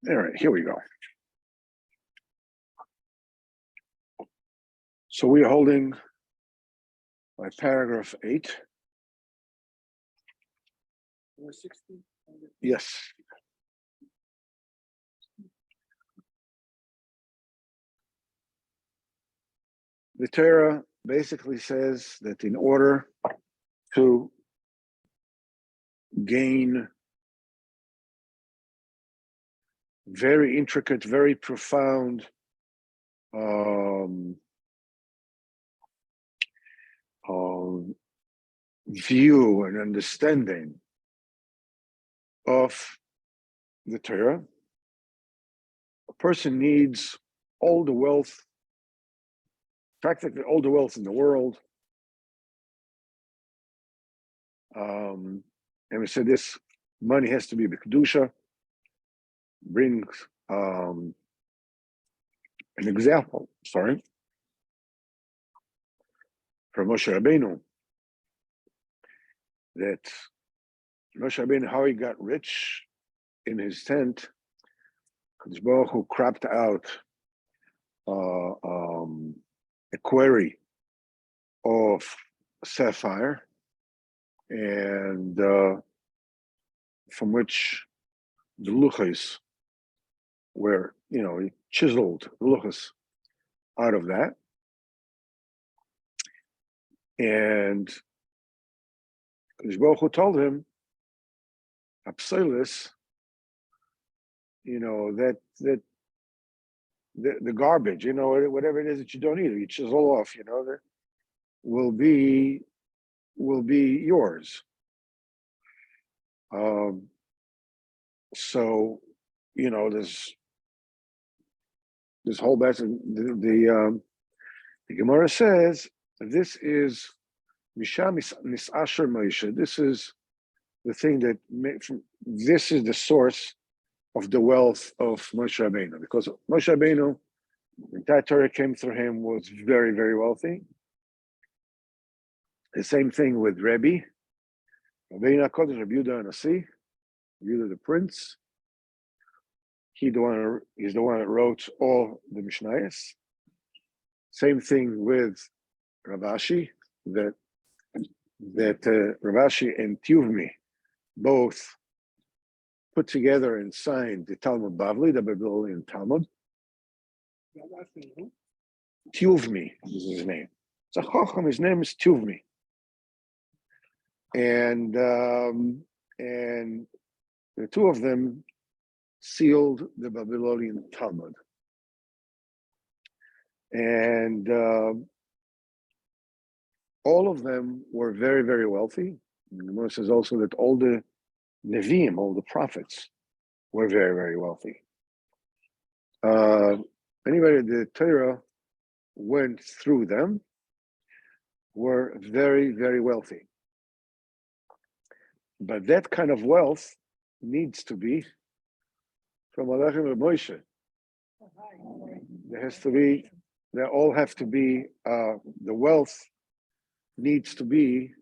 All right, here we go. So we are holding by paragraph 8. Yes. The Torah basically says that in order to gain very intricate, very profound view and understanding of the Torah, a person needs all the wealth, practically all the wealth in the world. And we said this money has to be b'kedusha. Brings an example, from Moshe Rabbeinu, that Moshe Rabbeinu, how he got rich in his tent. Kadosh Baruch Hu cropped out a quarry of sapphire, and from which the luchos were, he chiseled luchos out of that. And Kadosh Baruch Hu told him, "Apsilis, that the garbage, whatever it is that you don't need, you chisel off, that will be yours." So, there's this whole passage. The Gemara says this is Misham Nisasher Moshe. This is the thing this is the source of the wealth of Moshe Rabbeinu, because Moshe Rabbeinu, the entire Torah came through him, was very, very wealthy. The same thing with Rebbe, Rabbeinu HaKodesh, Rabbi Yehuda HaNasi, Yehuda the Prince. He's the one that wrote all the Mishnayos. Same thing with Rav Ashi, that Rav Ashi and Tuvmi both put together and signed the Talmud Bavli, the Babylonian Talmud. Tuvmi is his name. It's a Chacham, his name is Tuvmi. And the two of them sealed the Babylonian Talmud. And all of them were very, very wealthy. And the Gemara says also that all the Nevi'im, all the prophets, were very, very wealthy. Anybody the Torah went through them were very, very wealthy. But that kind of wealth needs to be from Malachim and Moshe. They all have to be, the wealth needs to be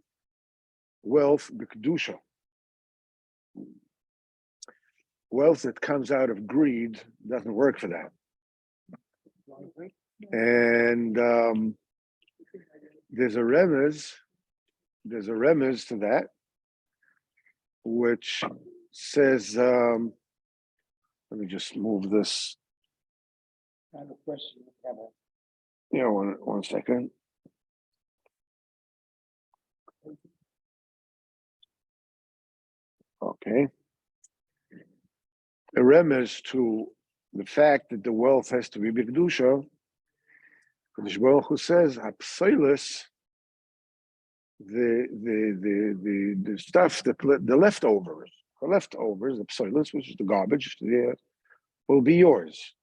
wealth b'kedusha. Wealth that comes out of greed doesn't work for that. And there's a remez to that, which says, let me just move this. I have a question. One second. Okay. A remez to the fact that the wealth has to be b'kedusha. Kadosh Baruch Hu says, "Hapsilis," the stuff that the leftovers, the psilis, which is the garbage, will be yours.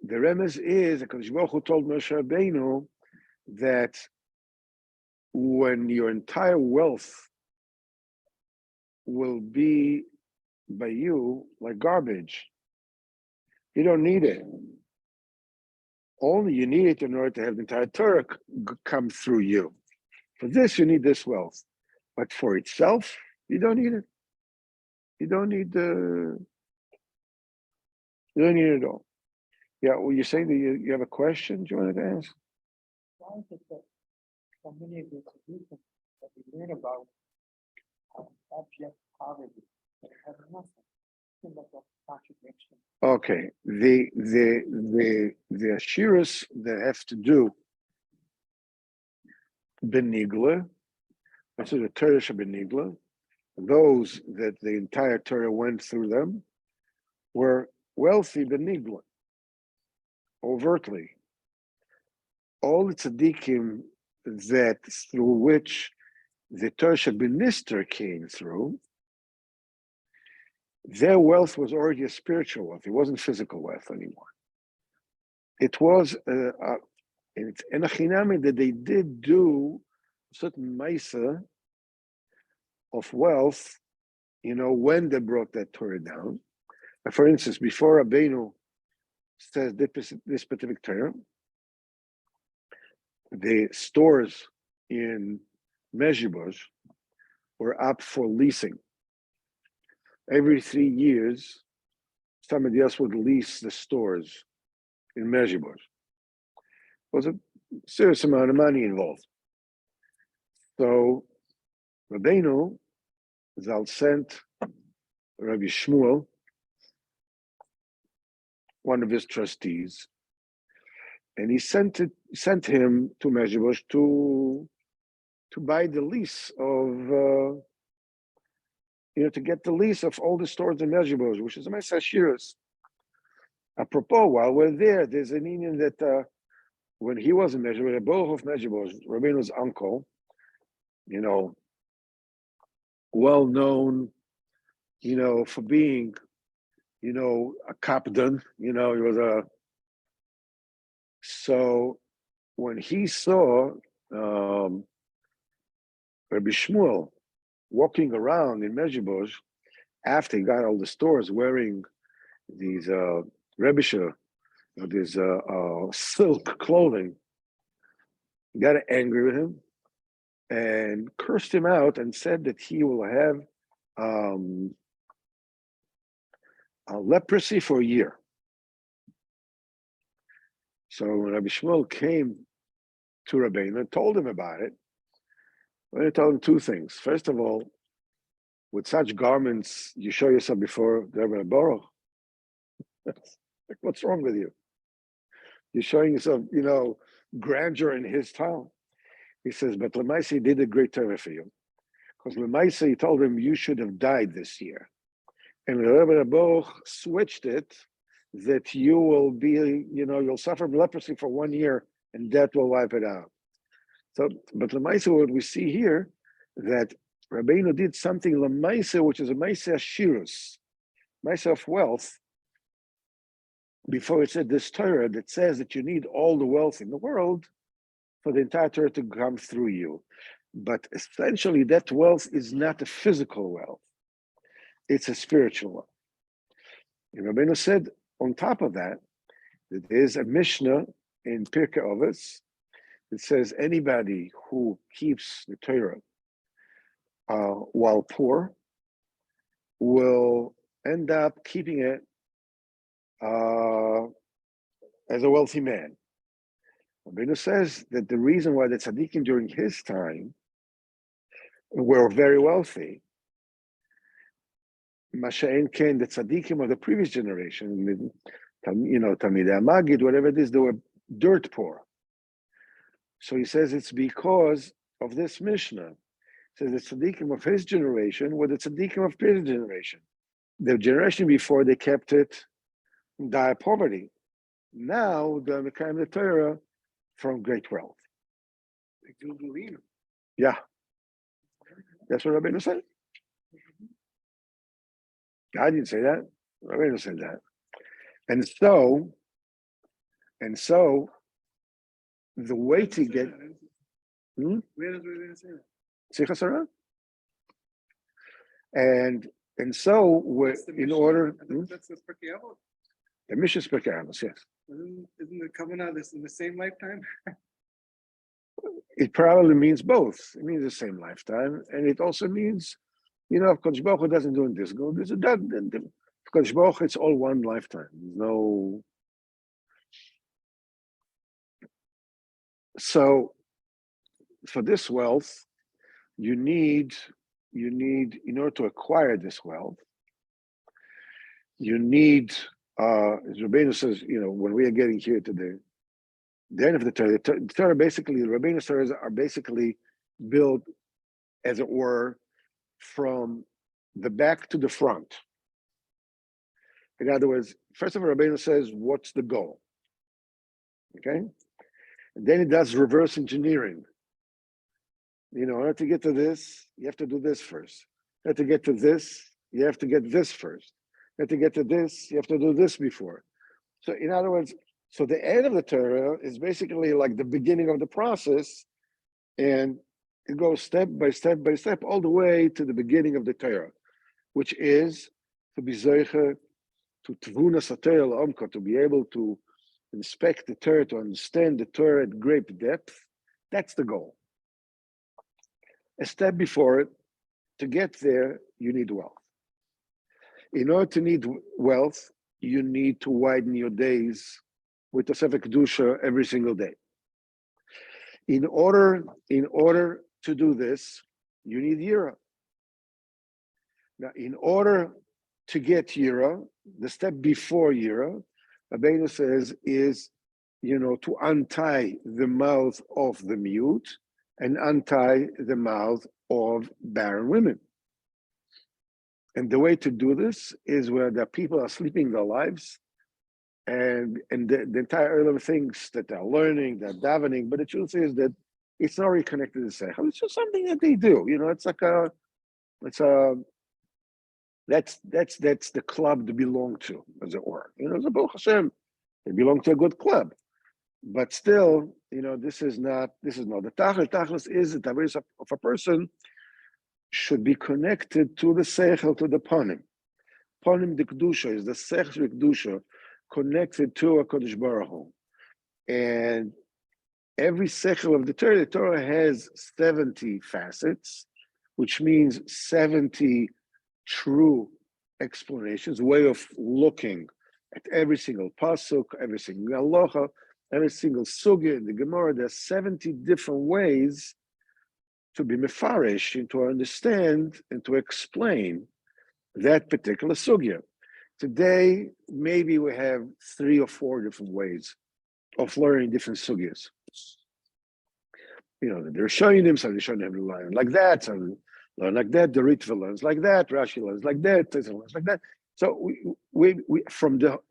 The remez is that Kadosh Baruch Hu told Moshe Rabbeinu that when your entire wealth will be by you like garbage, you don't need it. Only you need it in order to have the entire Torah come through you. For this, you need this wealth. But for itself, you don't need it. You don't need the. You don't need it at all. Yeah, well, you say that you have a question, do you want to ask? Why is it that so many of the solutions that we learn about abject poverty, that have nothing, seem like a contradiction? Okay, the assurance that have to do benigla, that's the Torah benigla. Those that the entire Torah went through them were wealthy benigla, overtly. All the tzaddikim that through which the Torah Benister came through, their wealth was already a spiritual wealth. It wasn't physical wealth anymore. It was it's enachinami that they did do certain maisa of wealth, when they brought that Torah down. For instance, before Rabbeinu says this specific Torah, the stores in Mezhibos were up for leasing. Every 3 years, somebody else would lease the stores in Mezhibos. There was a serious amount of money involved. So Rabbeinu Zal sent Rabbi Shmuel, one of his trustees, and he sent him to Mezhibos to buy the lease of to get the lease of all the stores in Mezhibos, which is a Messiah. Apropos, while we're there, there's an Indian that when he was in Mezhibos, Baruch of Mezhibos, Rabbeinu's uncle, well known, for being, a captain, he was so when he saw Rabbi Shmuel walking around in Mezhibos after he got all the stores wearing these Rebisha, these silk clothing, he got angry with him and cursed him out and said that he will have leprosy for a year. So when Rabbi Shmuel came to Rabbeinu and told him about it, Rabbeinu told him two things. First of all, with such garments, you show yourself before the Rebbe Baruch. Like, what's wrong with you? You're showing yourself, grandeur in his town. He says, but Lemaisa did a great Torah for you. Because Lemaisa, he told him, you should have died this year. And the Rebbe Baruch switched it that you will be, you'll suffer leprosy for 1 year and death will wipe it out. So, but Lemaisa, what we see here, that Rabbeinu did something Lemaisa, which is a Maisa Shirus, Maisa of wealth, before it said this Torah that says that you need all the wealth in the world for the entire Torah to come through you. But essentially, that wealth is not a physical wealth. It's a spiritual wealth. And Rabbeinu said, on top of that, that there's a Mishnah in Pirkei Avos that says anybody who keeps the Torah while poor will end up keeping it as a wealthy man. Rabbeinu says that the reason why the tzaddikim during his time were very wealthy, Masha'en Ken, the tzaddikim of the previous generation, Talmidei Magid, whatever it is, they were dirt poor. So he says it's because of this Mishnah. He says the tzaddikim of his generation were the tzaddikim of previous generation. The generation before, they kept it in dire poverty. Now they're becoming the Torah from great wealth. Yeah, that's what Rabbeinu said. I didn't say that. Rabbeinu said that. And so, the way to get. Where does Rabbeinu say that? Sichas Hara. And so, in order. That's the Pirkei Avos. The Mishnah is Pirkei Avos, yes. Isn't the covenant this in the same lifetime? It probably means both. It means the same lifetime, and it also means You know, if Kodesh Baruch Hu doesn't do this, go this, that. Then Kodesh Baruch Hu, it's all one lifetime. There's no. So, for this wealth, you need, in order to acquire this wealth, you need, as Rabbeinu says, when we are getting here to the end of the Torah basically, the Rabbeinu Torahs are basically built, as it were, from the back to the front. In other words, first of all, Rabbeinu says, what's the goal? Okay? And then he does reverse engineering. In order to get to this, you have to do this first. In order to get to this, you have to get this first. In order to get to this, you have to do this before. So in other words, so the end of the Torah is basically like the beginning of the process, and it goes step by step by step all the way to the beginning of the Torah, which is to be zeicha, to tvuna sater l'omka, to be able to inspect the Torah, to understand the Torah at great depth. That's the goal. A step before it, to get there, you need wealth. In order to need wealth, you need to widen your days with Tosefet Kedusha every single day. In order to do this, you need Yira. Now, in order to get Yira, the step before Yira, Rabbeinu says, is, to untie the mouth of the mute and untie the mouth of barren women. And the way to do this is where the people are sleeping their lives, and the entire earth thinks that they're learning, they're davening, but the truth is that it's not really connected to Seichel. It's just something that they do. That's the club to belong to, as it were. It's a Baruch Hashem, they belong to a good club. But still, this is not the Tachlis. Tachlis is the Tavis of a person should be connected to the Seichel, to the Panim. Panim de Kedusha is the Seichel Kedusha connected to a Kodesh Baruch Hu. And every Seichel of the Torah has 70 facets, which means 70 true explanations, way of looking at every single pasuk, every single halacha, every single sugya in the Gemara. There are 70 different ways to be mefarish and to understand and to explain that particular sugya. Today, maybe we have 3 or 4 different ways of learning different sugyas. They're showing them, so they're showing them to learn like that, some learn like that, the Ritva learns like that, Rashi learns like that, Tezah learns like that. So we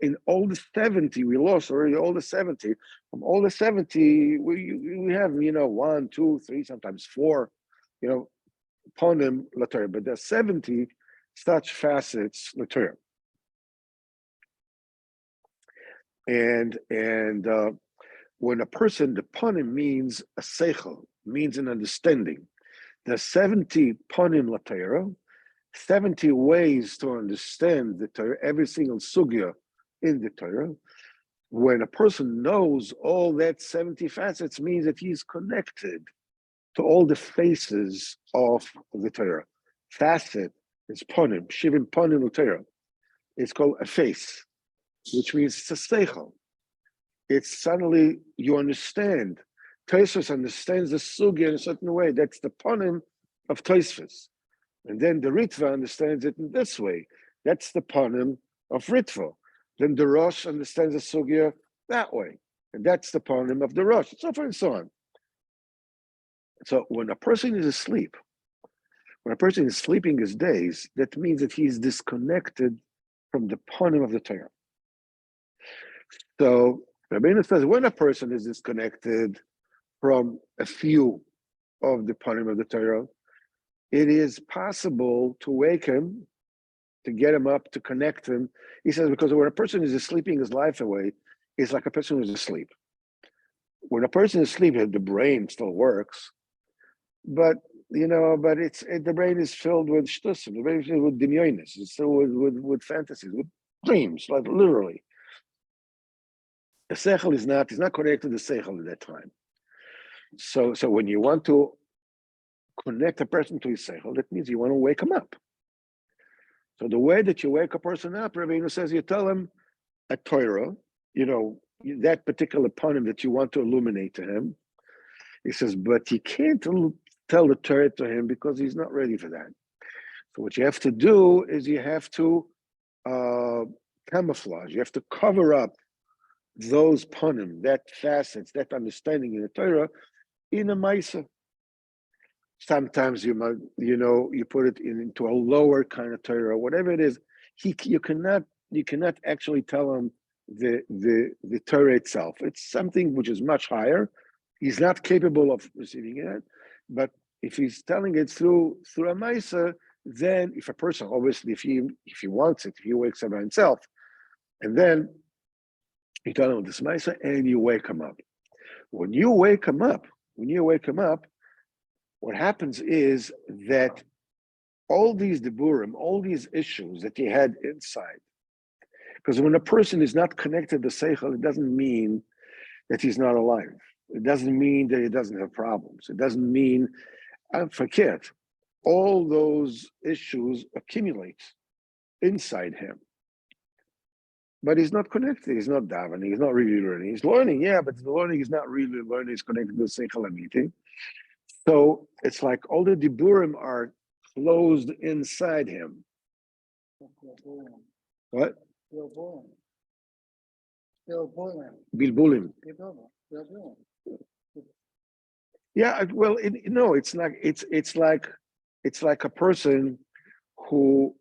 in all the 70, we lost already all the 70. From all the 70, we have 1, 2, 3, sometimes 4, ponim later, but there's 70 such facets later. And when a person, the ponim means a seichel, means an understanding. There's 70 ponim later, 70 ways to understand the Torah, every single sugya in the Torah. When a person knows all that 70 facets, means that he's connected to all the faces of the Torah. Facet is ponim, shivim ponim Torah. It's called a face, which means it's a seichel. It's suddenly you understand. Tosfos understands the sugya in a certain way. That's the ponim of Tosfos. And then the Ritva understands it in this way. That's the ponim of Ritva. Then the Rosh understands the sugya that way. And that's the ponim of the Rosh, and so forth and so on. So when a person is asleep, when a person is sleeping his days, that means that he is disconnected from the ponim of the Torah. So Rabbeinu says when a person is disconnected from a few of the ponim of the Torah, it is possible to wake him, to get him up, to connect him. He says, because when a person is sleeping his life away, it's like a person who's asleep. When a person is asleep, the brain still works, but the brain is filled with shtusim, the brain is filled with dimyonis, it's filled with fantasies, with dreams, like literally. The seichel is not connected to the seichel at that time. So when you want to connect a person to his seichel, that means you want to wake him up. So the way that you wake a person up, Rabbeinu says, you tell him a Torah, that particular panim that you want to illuminate to him. He says, but you can't tell the Torah to him because he's not ready for that. So what you have to do is you have to camouflage. You have to cover up those panim, that facets, that understanding in the Torah, in a Maisa. Sometimes you might, you put it into a lower kind of Torah, whatever it is. You cannot actually tell him the Torah itself. It's something which is much higher. He's not capable of receiving it, but if he's telling it through a Maisa, then if a person, obviously, if he wants it, if he wakes up by himself, and then you tell him this Maisa, and you wake him up. When you wake him up, what happens is that all these diburim, all these issues that he had inside, because when a person is not connected to Seichel, it doesn't mean that he's not alive. It doesn't mean that he doesn't have problems. It doesn't mean, forget, all those issues accumulate inside him. But he's not connected. He's not davening. He's not really learning. He's learning, yeah, but the learning is not really learning. He's connected to the Seichel meeting. So it's like all the diburim are closed inside him. What? Bilbulim. Yeah, well, it's like a person who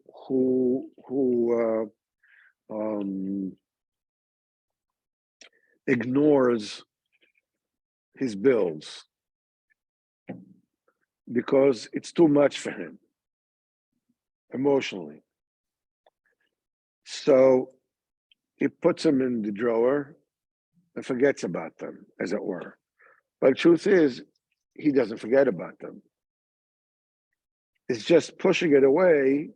ignores his bills because it's too much for him emotionally. So he puts them in the drawer and forgets about them, as it were. But the truth is, he doesn't forget about them. It's just pushing it away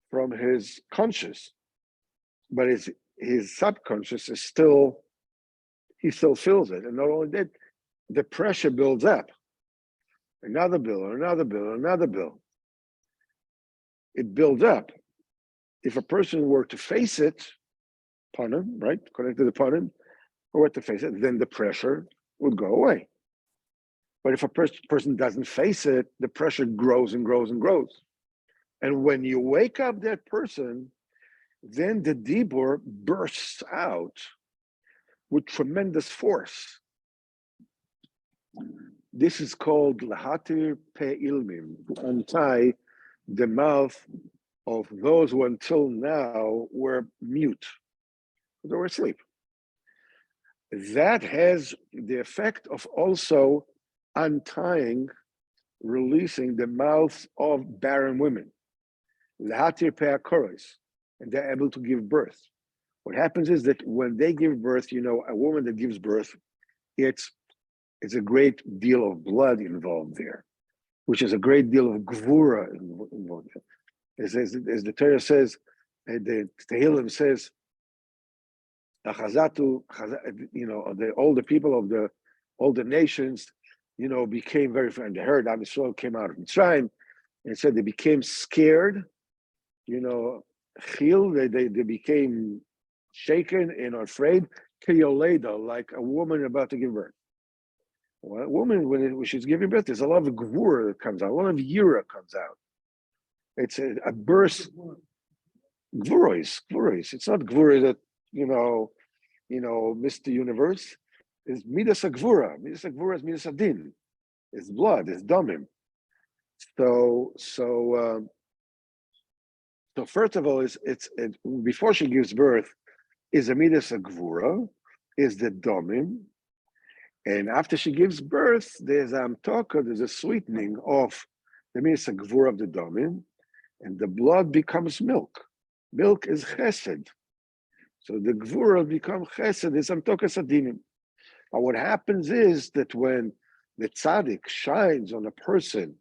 from his conscious, but his subconscious is he still feels it. And not only that, the pressure builds up. Another bill, another bill, another bill. It builds up. If a person were to face it, panim, right, connected to panim, or were to face it, then the pressure would go away. But if a person doesn't face it, the pressure grows and grows and grows. And when you wake up that person, then the dibur bursts out with tremendous force. This is called lahatir pe ilmim, to untie the mouth of those who until now were mute. They were asleep. That has the effect of also untying, releasing the mouths of barren women. Lahatir pe akoros, and they're able to give birth. What happens is that when they give birth, a woman that gives birth, it's a great deal of blood involved there, which is a great deal of gvura involved there. As the Torah says, the Tehillim says, all the people of all the nations, became very friendly. They heard Am Yisrael came out of Mitzrayim, and it said they became scared. They became shaken and afraid. Like a woman about to give birth. Well, a woman, when she's giving birth, there's a lot of gvura that comes out, a lot of yira comes out. It's a burst. Gvurois. It's not gvura that Mr. Universe. It's midas agvura. Midas agvura is midas adin. It's blood. It's damim. So first of all, it's before she gives birth, is a midas agvura, is the damim. And after she gives birth, there's a sweetening of the midas agvura of the damim, and the blood becomes milk. Milk is chesed. So the gvura become chesed, is amtokas adinim. But what happens is that when the tzaddik shines on a person,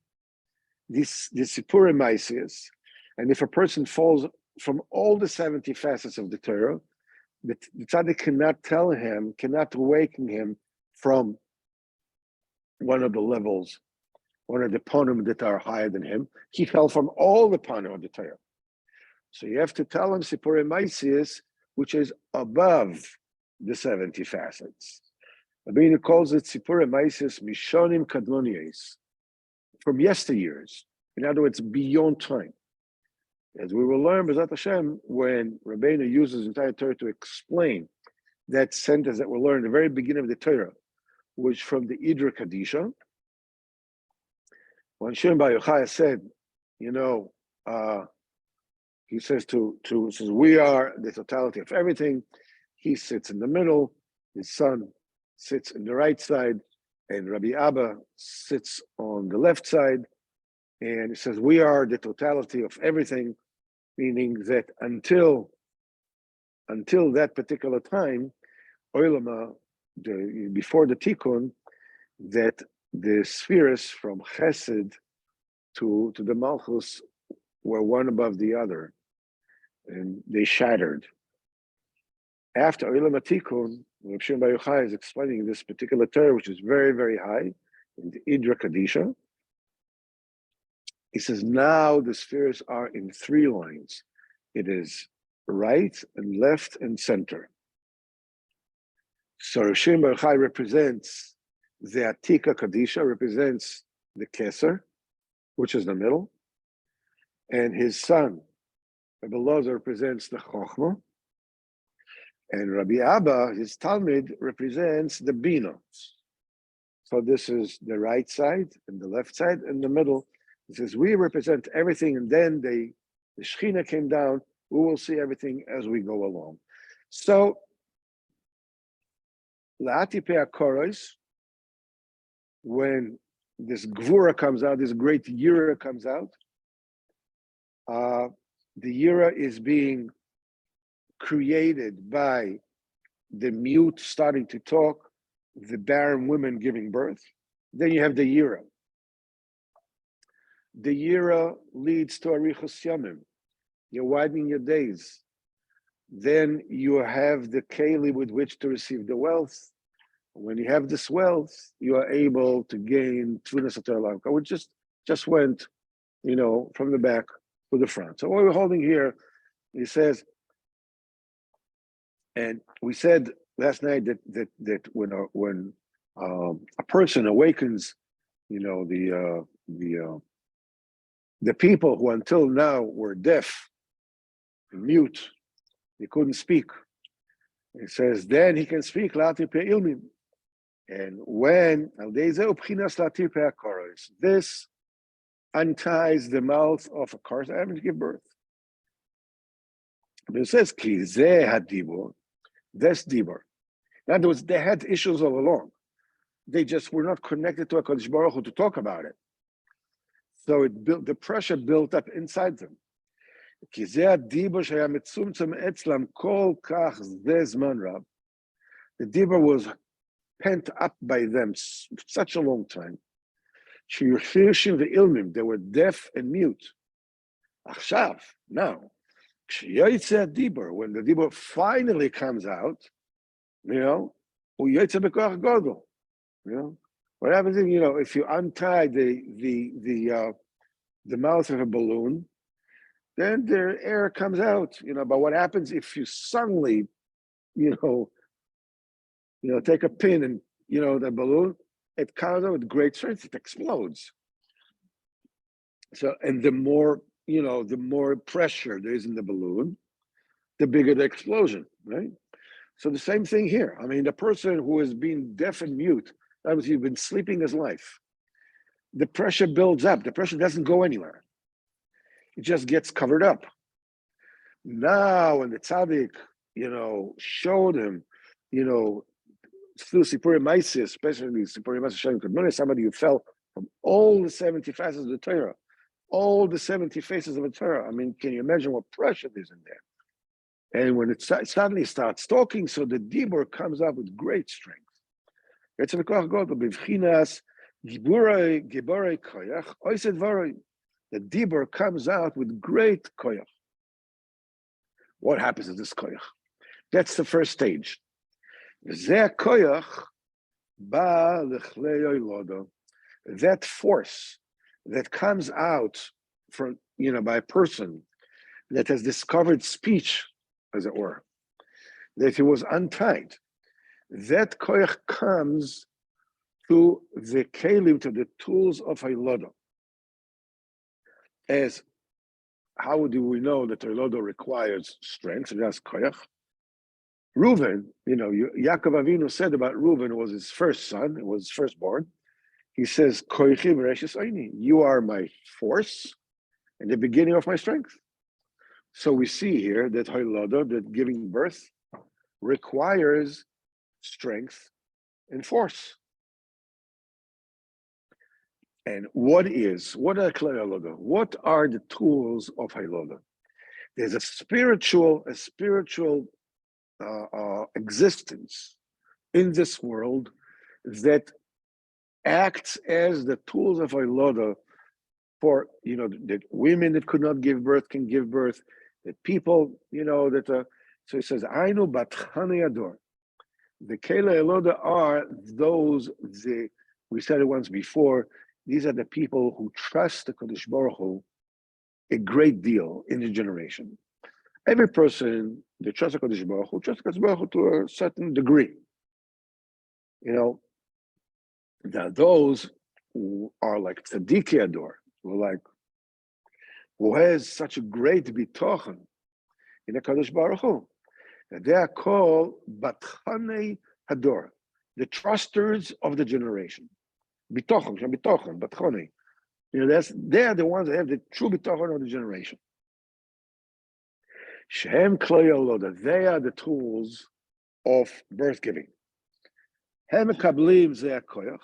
this sipurim ma'asis, and if a person falls from all the 70 facets of the Torah, the tzaddik cannot awaken him from one of the levels, one of the panim that are higher than him. He fell from all the panim of the Torah. So you have to tell him Sipurei Maisius, which is above the 70 facets. Rabbeinu calls it Sipurei Maisius Mishonim Kadmonies, from yesteryears. In other words, beyond time. As we will learn, B'ezrat Hashem, when Rabbeinu uses the entire Torah to explain that sentence that we'll learn at the very beginning of the Torah, which from the Idra Kadisha, when Shem Bar Yochai said, he says says, we are the totality of everything. He sits in the middle, his son sits in the right side, and Rabbi Abba sits on the left side. And he says, we are the totality of everything, meaning that until that particular time, Oilama, before the Tikkun, that the spheres from Chesed to the Malchus were one above the other, and they shattered. After Oilama Tikkun, Reb Shimon Bar Yochai is explaining this particular Torah, which is very, very high, in the Idra Kadisha. He says, now the spheres are in 3 lines. It is right and left and center. So Reb Shimon Bar Yochai represents the Atika Kadisha, represents the Keser, which is the middle. And his son, Rabbi Elazar, represents the Chochmah. And Rabbi Abba, his Talmud, represents the Bina. So this is the right side and the left side and the middle. He says, we represent everything, and then the Shechina came down. We will see everything as we go along. So, La'ati Pei HaKoros, when this Gvura comes out, this great Yira comes out, the Yira is being created by the mute starting to talk, the barren women giving birth. Then you have the Yira. The Yira leads to Arichos Yamim. You're widening your days. Then you have the Keli with which to receive the wealth. When you have this wealth, you are able to gain Tvunas HaTorah, which just went, from the back to the front. So what we're holding here, he says, and we said last night that when a person awakens, the people who until now were deaf and mute, they couldn't speak. It says then he can speak La'ati Pei Ilmim. And when this unties the mouth of a car having to give birth. But it says Ki Zeh Hadibur, that's Dibur. In other words, they had issues all along. They just were not connected to HaKadosh Baruch Hu to talk about it. So the pressure built up inside them. Ki Zeh Hadibur shaya mitzumtzem etzlam kol kach zeh zman rab. The Dibur was pent up by them such a long time. They were deaf and mute. Now, when the Dibur finally comes out, what happens is, if you untie the mouth of a balloon, then the air comes out, but what happens if you suddenly, take a pin and, the balloon, it comes out with great strength, it explodes. So, and the more pressure there is in the balloon, the bigger the explosion, right? So the same thing here. I mean, the person who has been deaf and mute, that means he's been sleeping his life. The pressure builds up. The pressure doesn't go anywhere. It just gets covered up. Now, when the tzaddik, showed him, through Sipurei Maisius, especially Sipurei Maisius, somebody who fell from all the 70 facets of the Torah, all the 70 faces of the Torah. I mean, can you imagine what pressure there's in there? And when it suddenly starts talking, so the Dibur comes up with great strength. The Dibur comes out with great koyach. What happens to this koyach? That's the first stage. That force that comes out from, by a person that has discovered speech, as it were, that he was untied. That koyach comes to the kelim, to the tools of Hailodo. As how do we know that Hailodo requires strength? That's koyach. Reuven, Yaakov Avinu said about Reuven, it was his first son, it was his firstborn. He says, koychi v'reshes oini, you are my force and the beginning of my strength. So we see here that Hailodo, that giving birth, requires strength and force. And what are Hailodo? What are the tools of Hailodo? There's a spiritual existence in this world that acts as the tools of Hailodo for, that women that could not give birth can give birth, that people, so he says, Ainu batchane ador. The Kele Hailodo are those, we said it once before, these are the people who trust the Kodesh Baruch Hu a great deal in the generation. Every person that trusts the Kodesh Baruch Hu trusts the Kodesh Baruch Hu to a certain degree. There are those who are like Tzadiki Ador, who has such a great bitochen in the Kodesh Baruch Hu. And they are called Batchane Hador, the trusters of the generation. Bitochen, Batchane. They are the ones that have the true bitochen of the generation. Shehem Klei Hailodo, they are the tools of birth giving. Hem Kablim Zeh Koyach,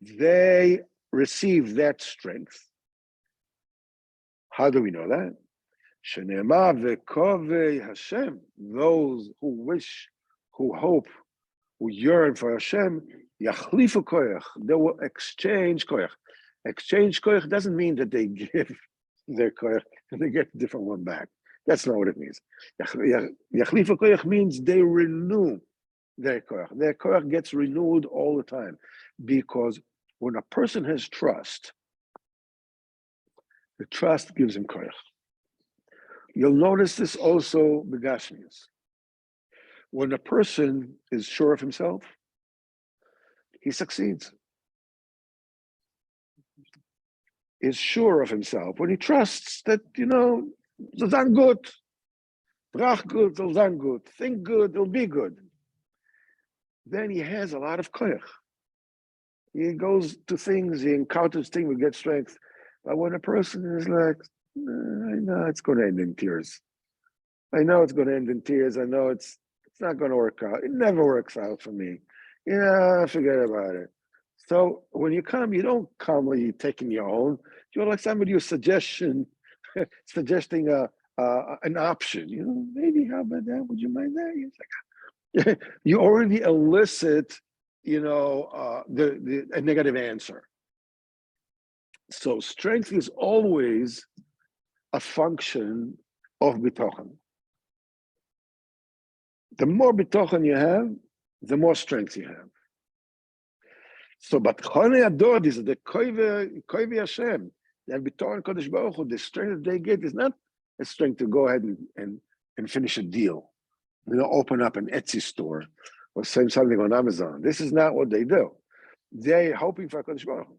they receive that strength. How do we know that? Shenema v'kovei Hashem, those who wish, who hope, who yearn for Hashem, yachlifu koyach, they will exchange koyach. Exchange koyach doesn't mean that they give their koyach and they get a different one back. That's not what it means. Yachlifu koyach means they renew their koyach. Their koyach gets renewed all the time, because when a person has trust, the trust gives him koyach. You'll notice this also begashmius. When a person is sure of himself, he succeeds. Is sure of himself when he trusts that, it'll done good. Brach good, it'll done good. Think good, it'll be good. Then he has a lot of koyach. He goes to things, he encounters things, he gets strength. But when a person is like, I know it's going to end in tears. I know it's going to end in tears. I know it's not going to work out. It never works out for me. Forget about it. So when you come, you don't come when you're taking your own. You're like somebody who's suggesting an option. Maybe how about that? Would you mind that? It's like, you already elicit, a negative answer. So strength is always a function of bitochen. The more bitochen you have, the more strength you have. So, but Chonei Ador is the koive Hashem. They have bitochen Kodesh Baruch Hu. The strength that they get is not a strength to go ahead and finish a deal. Open up an Etsy store or sell something on Amazon. This is not what they do. They're hoping for Kodesh Baruch Hu.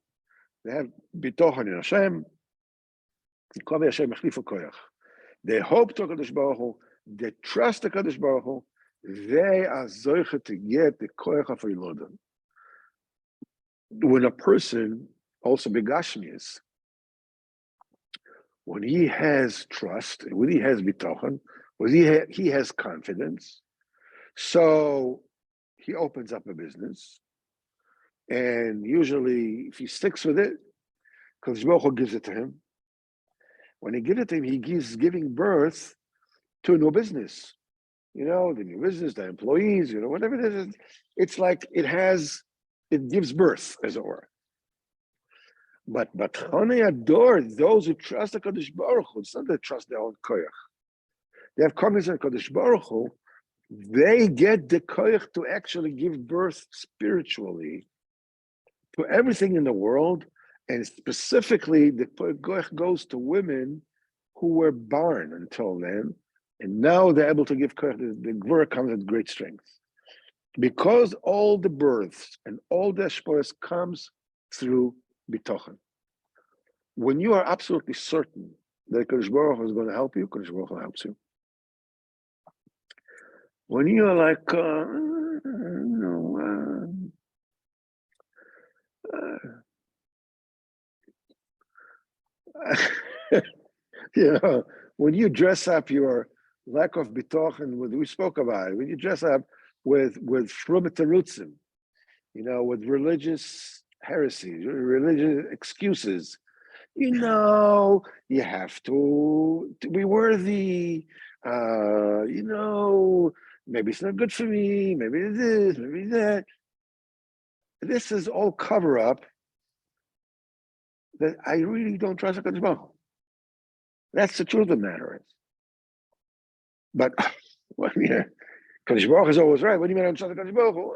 They have bitochen in Hashem. They hope to Kodesh Baruch Hu. They trust the Kodesh Baruch Hu. They are zoche to get the koyach of Hailodo. When a person, also begashmius, when he has trust, when he has bitochen, when he has confidence, so he opens up a business, and usually if he sticks with it, Kodesh Baruch Hu gives it to him. When he gives it to him, he's giving birth to a new business. The new business, the employees, whatever it is. It's like it gives birth, as it were. But Chonei Ador, those who trust the Kodesh Baruch Hu, it's not that trust their own koyach. They have confidence in Kodesh Baruch Hu. They get the koyach to actually give birth spiritually to everything in the world, and specifically the koyach goes to women who were barren until then, and now they're able to give koach. The Gvura comes with great strength. Because all the births and all the ashpoas comes through bitochen. When you are absolutely certain that Kodesh Baruch Hu is going to help you, Kodesh Baruch Hu helps you. When you are like, when you dress up your lack of bitochen, we spoke about it. When you dress up with frum terutzim, with religious heresies, religious excuses, you have to be worthy. Maybe it's not good for me. Maybe it's this, maybe that. This is all cover up that I really don't trust HaKadosh Baruch Hu. That's the truth of the matter is. But Kodesh Baruch Hu is always right. What do you mean I don't trust HaKadosh Baruch Hu?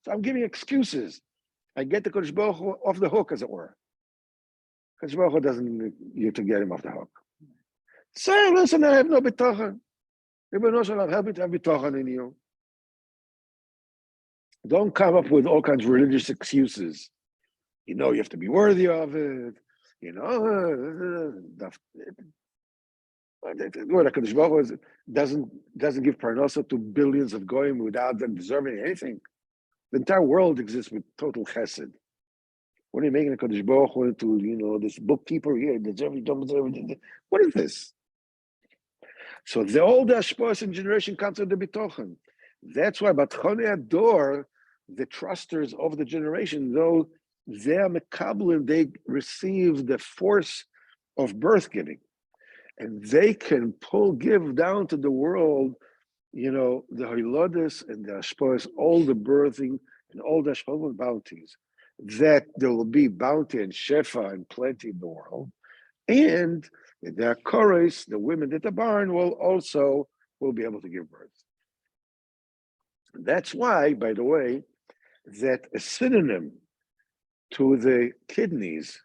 So I'm giving excuses. I get the Kodesh Baruch Hu off the hook, as it were. Kodesh Baruch Hu doesn't need you to get him off the hook. Say, listen, I have no bitochen. Rebbeinu Shalom, help me to have bitochen in you. Don't come up with all kinds of religious excuses. You have to be worthy of it. HaKadosh Baruch Hu doesn't give parnasa to billions of goyim without them deserving anything. The entire world exists with total chesed. What are you making a Kodesh Baruch Hu into, this bookkeeper here, deserve it, don't deserve it? What is this? So the old Ashpoas generation comes to the bitochen. That's why Batchonei Ador, the trusters of the generation, though they are mekablin, they receive the force of birth giving. And they can give down to the world, the Hilodes and the Ashpoas, all the birthing and all the Ashpoas bounties, that there will be bounty and shefa and plenty in the world. And the Kores, the women at the barn, will be able to give birth. That's why, by the way, that a synonym to the kidneys,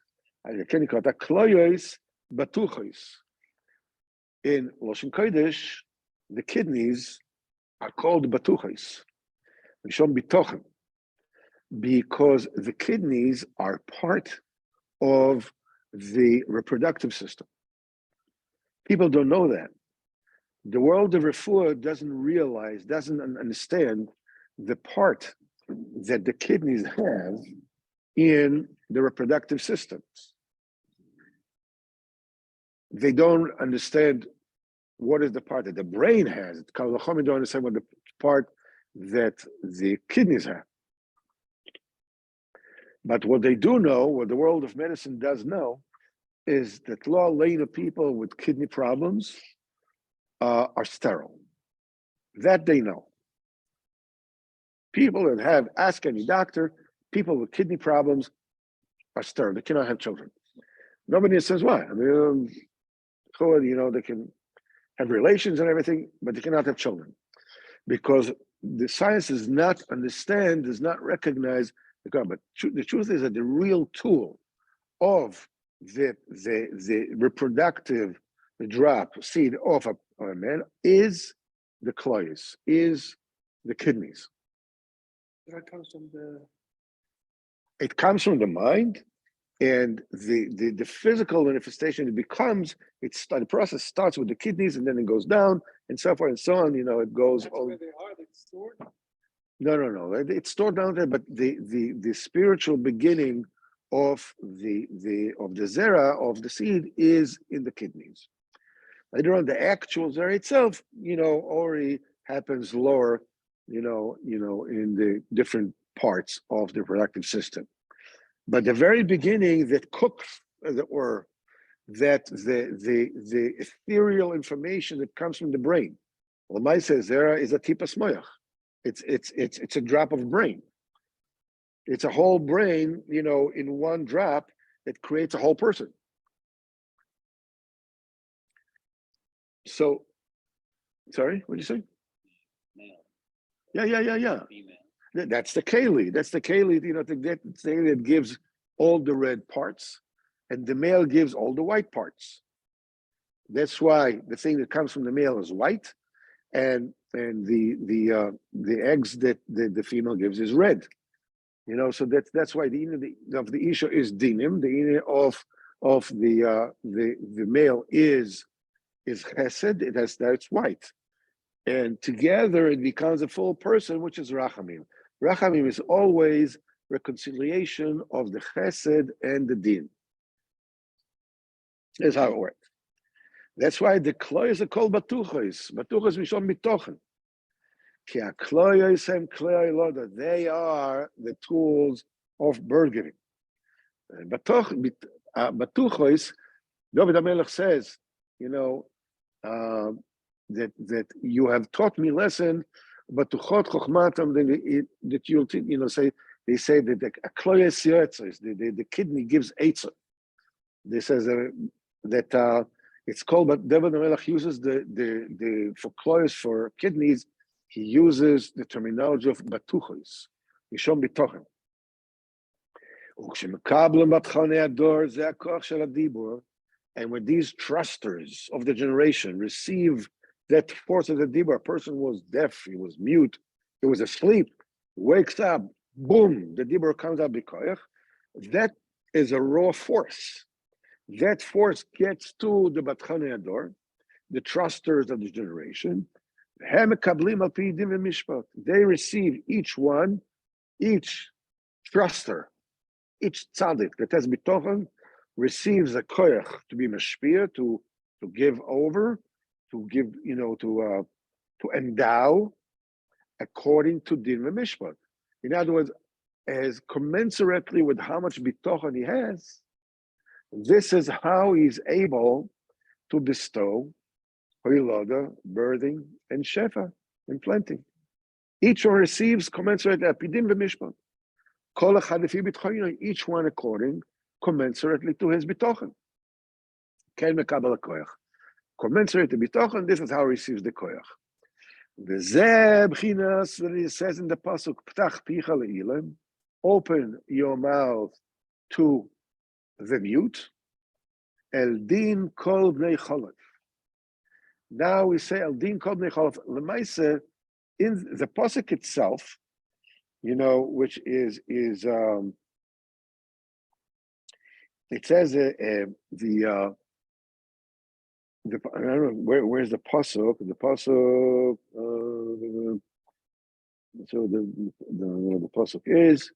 kloyos batuchos. In Loshen Kodesh, the kidneys are called batuchos, mishom bitochen, because the kidneys are part of the reproductive system. People don't know that. The world of refuah doesn't understand the part that the kidneys have in the reproductive system. They don't understand what is the part that the brain has. Kal v'chomer don't understand what the part that the kidneys have. But what they do know, what the world of medicine does know, is that later people with kidney problems are sterile. That they know. People that ask any doctor, people with kidney problems are sterile. They cannot have children. Nobody says why. I mean, they can have relations and everything, but they cannot have children. Because the science does not recognize the God. But the truth is that the real tool of the reproductive, the drop seed of a man is the kloyos, is the kidneys. That comes from It comes from the mind, and the physical manifestation the process starts with the kidneys, and then it goes down, and so forth and so on. It goes. That's where they are. They're stored. No. It's stored down there, but the spiritual beginning of the zera of the seed is in the kidneys. Later on, the actual zera itself, already happens lower, in the different parts of the reproductive system. But the very beginning that cooks, as it were, that the ethereal information that comes from the brain. Lamai says zera is a tipas moyach. It's a drop of brain. It's a whole brain, in one drop that creates a whole person. So, sorry, what did you say? Male. Yeah. Female. That's the keli. That's the keli, that gives all the red parts, and the male gives all the white parts. That's why the thing that comes from the male is white, and the eggs that the female gives is red. So that's why the inner of the isha is dinim. The inner of the male is chesed. It's white, and together it becomes a full person, which is rachamim. Rachamim is always reconciliation of the chesed and the din. That's how it works. That's why the kloyes are called batuchos. Batuchos mishon mitochen. Ki hakloyes hem kloy loda. They are the tools of birth giving. Batuchos, David HaMelech says, that you have taught me lesson, batuchot chochmatam, that you'll say. They say that the kloyes yotzos, the kidney gives eitzah. This says that it's called, but David HaMelech uses the for kloyes for kidneys. He uses the terminology of batuchos, mishom bitochen. And when these trusters of the generation receive that force of the dibur, a person was deaf, he was mute, he was asleep, wakes up, boom, the dibur comes out b'koyach. That is a raw force. That force gets to the Batchanei Ador, the trusters of the generation. They receive each truster, each tzaddik that has bitochen receives a koyach to be mashpia, to give over, to give, to endow according to din v'mishpat. In other words, as commensurately with how much bitochen he has, this is how he's able to bestow hoiloda, birthing, and shefa, and plenty. Each one receives commensurate apidim v'mishpat. Kol echad lefi bitchoino, each one according commensurately to his bitochen. Ken mekabel koyach. Commensurate to bitochen, this is how he receives the koyach. V'zeh b'chinas, when it says in the pasuk, ptach picha le'ilim, open your mouth to the mute. El din kol bnei cholef. Now we say el din kol bnei cholef. L'maisa, in the pasuk itself, which is it says I don't know where's the pasuk. The pasuk. So the pasuk is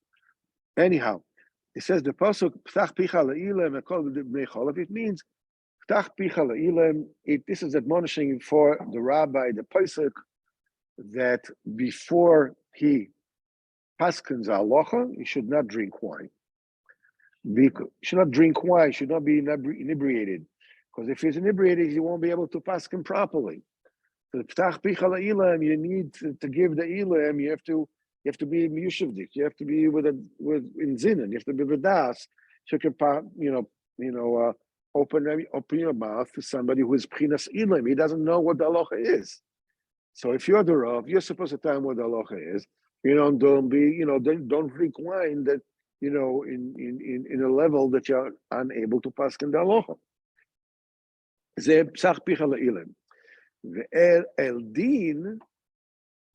anyhow. It says the pasuk ptach picha le'ilim ekol bnei cholef. It means ptach picha le'ilim. This is admonishing for the rabbi, the pasuk, that before he paskins halacha, he should not drink wine. He should not drink wine. He should not be inebriated, because if he's inebriated, he won't be able to paskin properly. So ptach picha le'ilim, you need to give the ilim. You have to be miyushivdik. You have to be with in zinon. You have to be with das. So you can, open your mouth to somebody who is pchinas ilim. He doesn't know what the halacha is. So if you're the rav, you're supposed to tell him what the halacha is. Don't drink wine that in a level that you're unable to pass in the halacha. Ze psach picha le'ilim. El din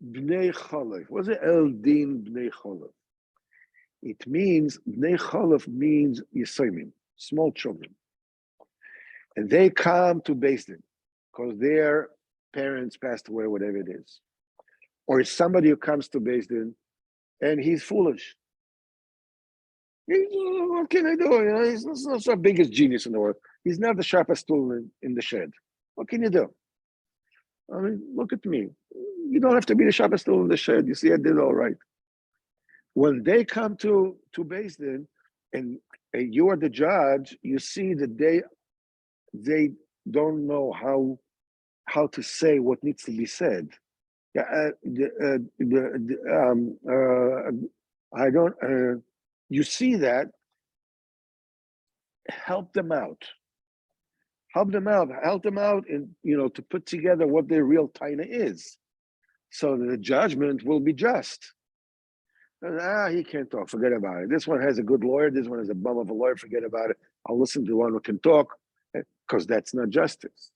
bnei cholef. What's it? El din bnei cholef. It means bnei cholef means yisomim, small children, and they come to Beis Din because their parents passed away, whatever it is, or it's somebody who comes to Beis Din and he's foolish. What can I do? He's not the biggest genius in the world. He's not the sharpest tool in the shed. What can you do? I mean, look at me. You don't have to be the sharpest tool in the shed. You see, I did all right. When they come to Beis Din and you are the judge, you see that they don't know how to say what needs to be said. You see that. Help them out. Help them out, and to put together what their real taina is, so that the judgment will be just. He can't talk. Forget about it. This one has a good lawyer. This one has a bum of a lawyer. Forget about it. I'll listen to one who can talk, because that's not justice.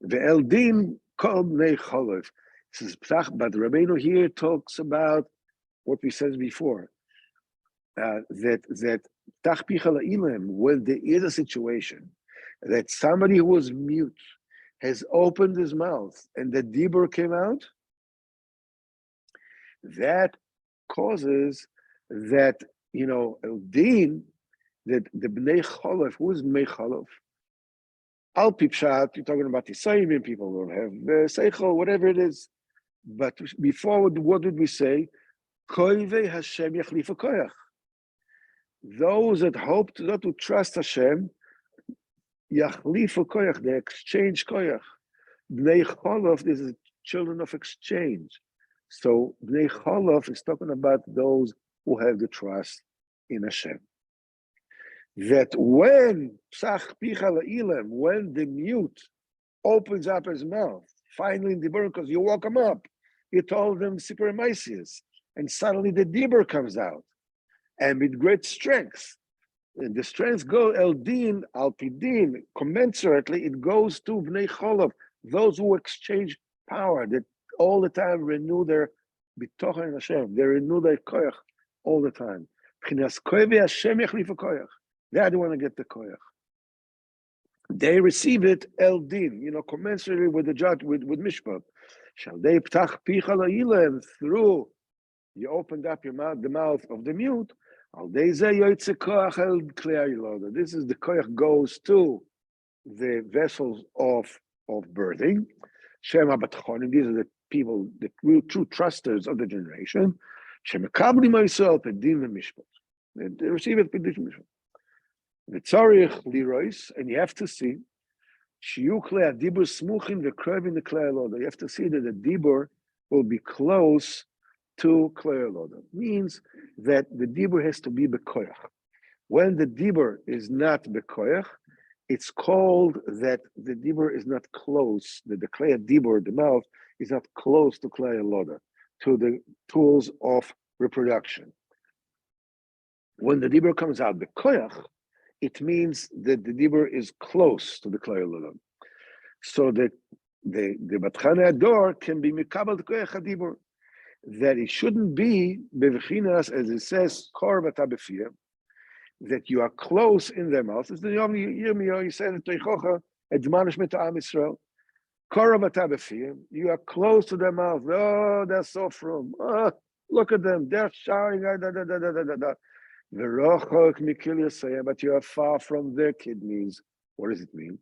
The Eldin called Bnei Cholov. Says, but Rabbeinu here talks about what we said before. That when there is a situation that somebody who was mute has opened his mouth and the dibur came out, that causes that, Eldin, that the Bnei Cholov, who is Bnei Cholov? Al Pipshat, you're talking about the Yisayim, people don't have Seichel, whatever it is. But before, what did we say? Koivei Hashem Yachlifa Koyach. Those that hope not to trust Hashem, Yachlifa Koyach, they exchange Koyach. Bnei Cholov, this is children of exchange. So Bnei Cholov is talking about those who have the trust in Hashem. That when Psach Picha La'ilam, when the mute opens up his mouth, finally in the burn, because you woke him up, you told him Sipur Maisius, and suddenly the dibur comes out, and with great strength. And the strength goes Eldin, Alpidin, commensurately, it goes to Bnei Cholov, those who exchange power, that all the time renew their bitochen Hashem, they renew their koyach all the time. They don't want to get the koyach. They receive it Eldin, commensurately with the judge, with Mishpat. Shall they ptach picha la'ilam, through you opened up your mouth, the mouth of the mute. This is the koyach goes to the vessels of birthing. Shema batchonim, these are the people, the real true trusters of the generation. Shemekabli myself and din the mishpat. They receive it b'dish mishpat. The tzarich lirois, and you have to see shiyukle adibur smuchim the krevin the klei aloda. You have to see that the dibur will be close to klei aloda. Means that the dibur has to be bekoyach. When the dibur is not bekoyach, it's called that the dibur is not close. That the klei dibur, the mouth, is not close to klei aloda, to the tools of reproduction. When the dibur comes out bekoyach, it means that the dibur is close to the klei aloda. So that the batchane ador can be mikabel koyach hadibur. That it shouldn't be bevichinas, as it says, kor v'tabefiyah, that you are close in their mouth. It's the Yom Yirmiyahu, he said, admonishment to Am Yisrael. Kor v'tabefiyah, you are close to their mouth. Oh, they're so from. Oh, look at them, they're shouting. But you are far from their kidneys. What does it mean?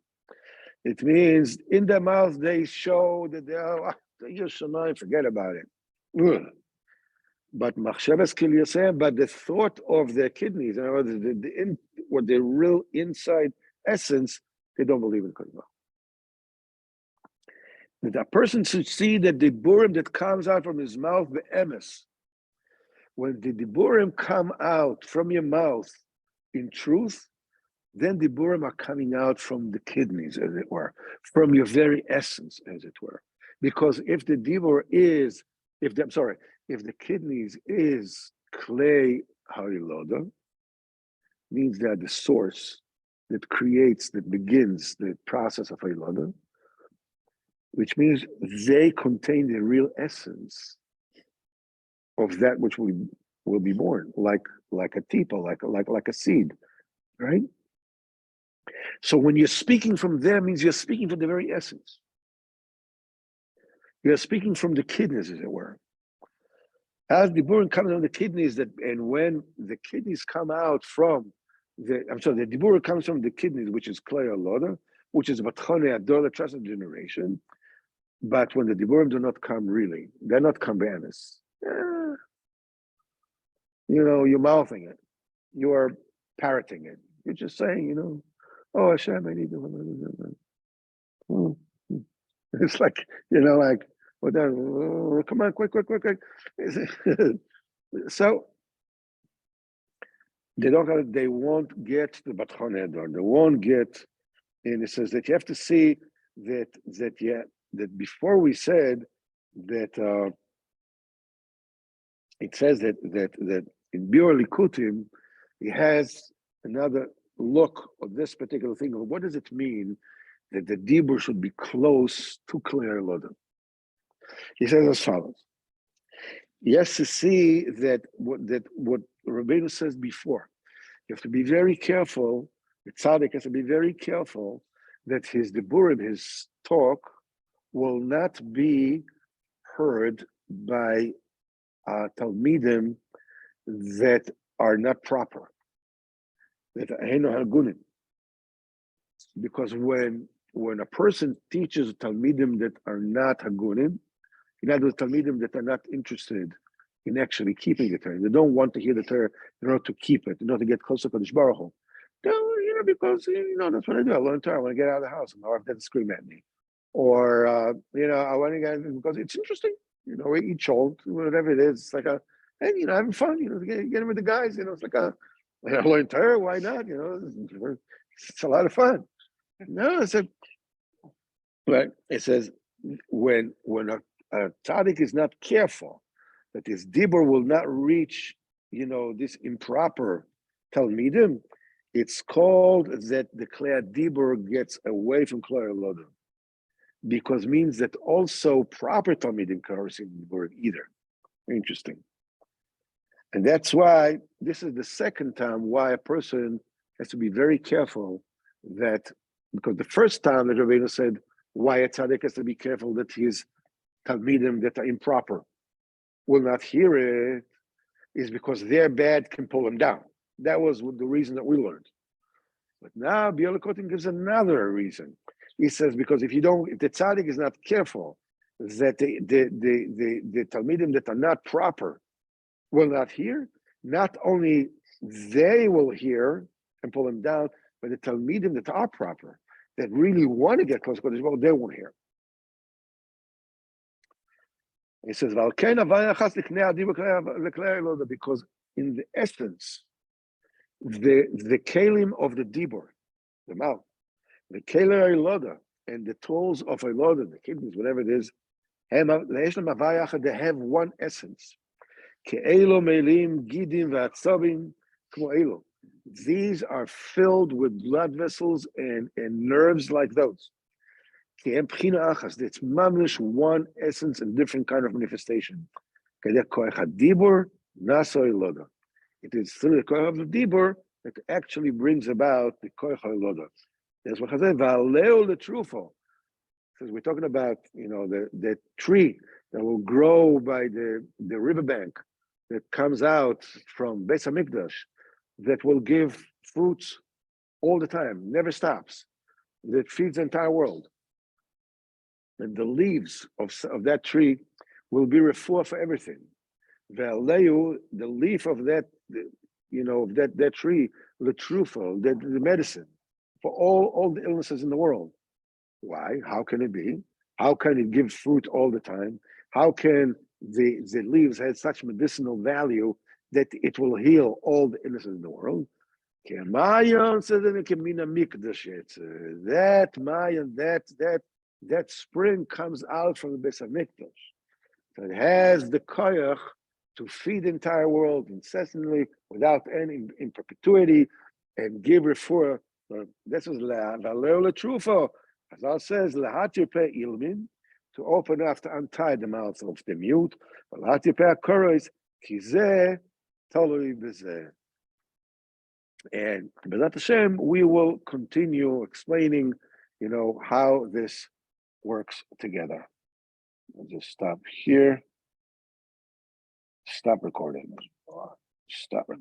It means in their mouth they show that they are, you should not forget about it. But machshavas kilyaseh, but the thought of their kidneys, or the real inside essence, they don't believe in Kodesh. That a person should see that the diburim that comes out from his mouth, the emes, when the diburim come out from your mouth in truth, then the diburim are coming out from the kidneys, as it were, from your very essence, as it were. Because if the dibur is, if the kidneys is klei hariloda, means that the source that creates, that begins the process of hariloda, which means they contain the real essence of that which will be born, like a tipa, like a seed, right? So when you're speaking from them, means you're speaking from the very essence. You're speaking from the kidneys, as it were. As the diburim comes from the kidneys, and when the kidneys come out from the diburim comes from the kidneys, which is klei aloda, which is batchane ador, the trust of generation. But when the diburim do not come really, they're not kambanis. You're mouthing it. You are parroting it. You're just saying, oh Hashem, I need to. It's like, come on, quick. So they won't get the batchane ador. They won't get, and it says that you have to see that before we said that it says that in Biur Likutim, he has another look of this particular thing. What does it mean that the dibur should be close to Klei Loda. He says as follows. Yes, to see that what Rabbeinu says before, you have to be very careful. The tzaddik has to be very careful that his diburim, his talk, will not be heard by talmidim that are not proper, that heino hagunim. Because when a person teaches talmidim that are not hagunim, in other words, talmidim that are not interested in actually keeping the Torah, they don't want to hear the Torah in order to keep it, in order to get closer to the Baruch Hu. Because that's what I do. I learn Torah. I want to get out of the house, and my wife doesn't scream at me, or I want to get because it's interesting. We eat chol, whatever it is. It's like and having fun. Getting with the guys. It's like I learn Torah. Why not? It's a lot of fun. No, I said, but it says when a tzaddik is not careful, that his dibur will not reach, this improper talmidim, it's called that the klei dibur gets away from klei loda, because means that also proper talmidim can't receive the word either. Interesting. And that's why this is the second time why a person has to be very careful that, because the first time that Rabbeinu said why a tzaddik has to be careful that his talmidim that are improper will not hear it is because their bad can pull them down. That was the reason that we learned. But now Biur Likutey gives another reason. He says because if the tzaddik is not careful, that the talmidim that are not proper will not hear, not only they will hear and pull them down, but the talmidim that are proper, that really want to get close to Kodesh Baruch Hu, they won't hear. He says, because in the essence, the kelim of the dibur, the mouth, the kelim iloda, and the tools of iloda, the kidneys, whatever it is, they have one essence. These are filled with blood vessels and nerves like those. It's mamish one essence and different kind of manifestation. It is through the koach of the dibur that actually brings about the koach ha'eloda. That's what Chazal va'aleu letrufo. Because we're talking about the tree that will grow by the riverbank that comes out from Beis Hamikdash, that will give fruits all the time, never stops, that feeds the entire world. And the leaves of that tree will be refuah for everything. The leaf of that, that tree, the truffle, the medicine for all the illnesses in the world. Why? How can it be? How can it give fruit all the time? How can the leaves have such medicinal value that it will heal all the illnesses in the world? That Mayan, that spring comes out from the Beis Hamikdash. So it has the koyach to feed the entire world incessantly, without any in perpetuity, and give refuah. This is va'aleu letrufo. Chazal says lahatir pe ilmin, to open up, to untie the mouth of the mute. Lahatir pe hakoros ki zeh tolui b'zeh. And B'ezrat Hashem, we will continue explaining, how this works together. I'll just stop here. Stop recording. Stop recording.